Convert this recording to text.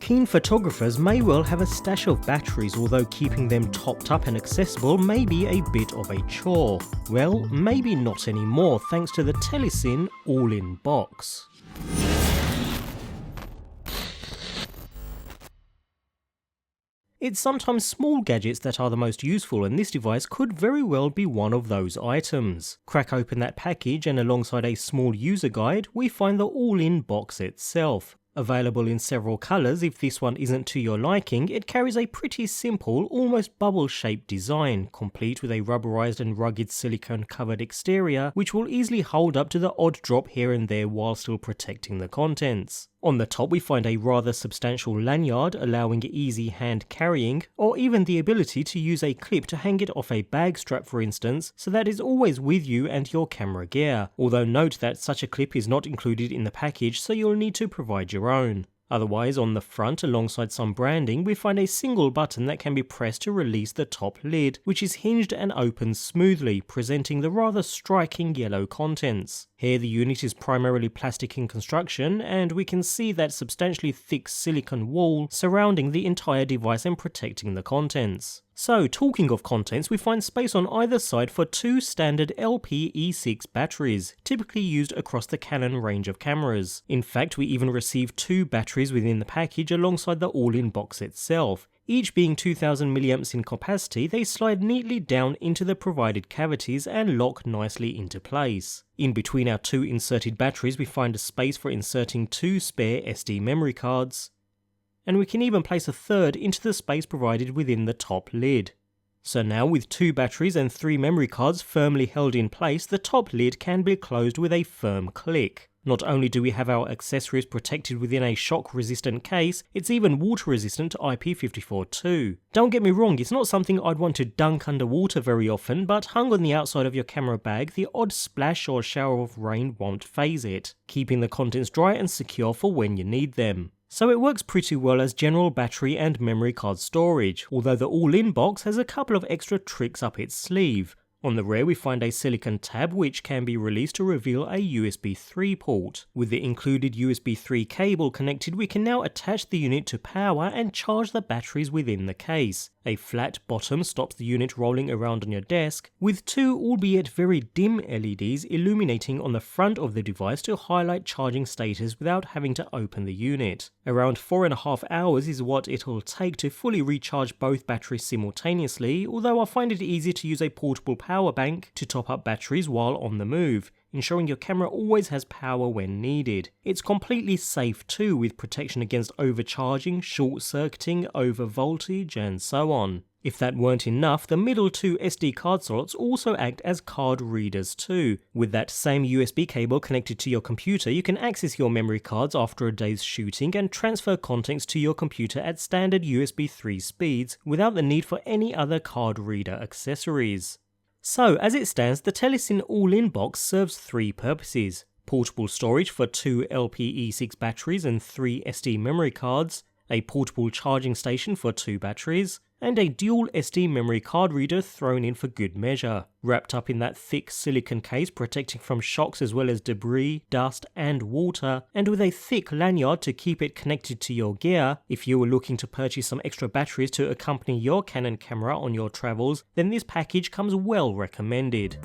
Keen photographers may well have a stash of batteries, although keeping them topped up and accessible may be a bit of a chore. Well, maybe not anymore thanks to the Telesin All-In Box. It's sometimes small gadgets that are the most useful, and this device could very well be one of those items. Crack open that package and alongside a small user guide, we find the All-In Box itself. Available in several colours, if this one isn't to your liking, it carries a pretty simple, almost bubble-shaped design, complete with a rubberized and rugged silicone-covered exterior, which will easily hold up to the odd drop here and there while still protecting the contents. On the top we find a rather substantial lanyard allowing easy hand carrying, or even the ability to use a clip to hang it off a bag strap for instance, so that is always with you and your camera gear, although note that such a clip is not included in the package, so you'll need to provide your own. Otherwise, on the front, alongside some branding, we find a single button that can be pressed to release the top lid, which is hinged and opens smoothly, presenting the rather striking yellow contents. Here the unit is primarily plastic in construction, and we can see that substantially thick silicone wall surrounding the entire device and protecting the contents. So, talking of contents, we find space on either side for two standard LP-E6 batteries, typically used across the Canon range of cameras. In fact, we even receive two batteries within the package alongside the All-In Box itself. Each being 2000 mAh in capacity, they slide neatly down into the provided cavities and lock nicely into place. In between our two inserted batteries, we find a space for inserting two spare SD memory cards, and we can even place a third into the space provided within the top lid. So now, with two batteries and three memory cards firmly held in place, the top lid can be closed with a firm click. Not only do we have our accessories protected within a shock-resistant case, it's even water-resistant to IP54 too. Don't get me wrong, it's not something I'd want to dunk underwater very often, but hung on the outside of your camera bag, the odd splash or shower of rain won't faze it, keeping the contents dry and secure for when you need them. So it works pretty well as general battery and memory card storage, although the All-In Box has a couple of extra tricks up its sleeve. On the rear we find a silicone tab which can be released to reveal a USB 3 port. With the included USB 3 cable connected, we can now attach the unit to power and charge the batteries within the case. A flat bottom stops the unit rolling around on your desk, with two albeit very dim LEDs illuminating on the front of the device to highlight charging status without having to open the unit. Around 4.5 hours is what it'll take to fully recharge both batteries simultaneously, although I find it easier to use a portable power bank to top up batteries while on the move, ensuring your camera always has power when needed. It's completely safe too, with protection against overcharging, short-circuiting, over voltage and so on. If that weren't enough, the middle two SD card slots also act as card readers too. With that same USB cable connected to your computer, you can access your memory cards after a day's shooting and transfer contents to your computer at standard USB 3 speeds without the need for any other card reader accessories. So, as it stands, the Telesin All-In Box serves three purposes: portable storage for two LP-E6 batteries and three SD memory cards, a portable charging station for two batteries, and a dual SD memory card reader thrown in for good measure. Wrapped up in that thick silicone case protecting from shocks as well as debris, dust and water, and with a thick lanyard to keep it connected to your gear, if you were looking to purchase some extra batteries to accompany your Canon camera on your travels, then this package comes well recommended.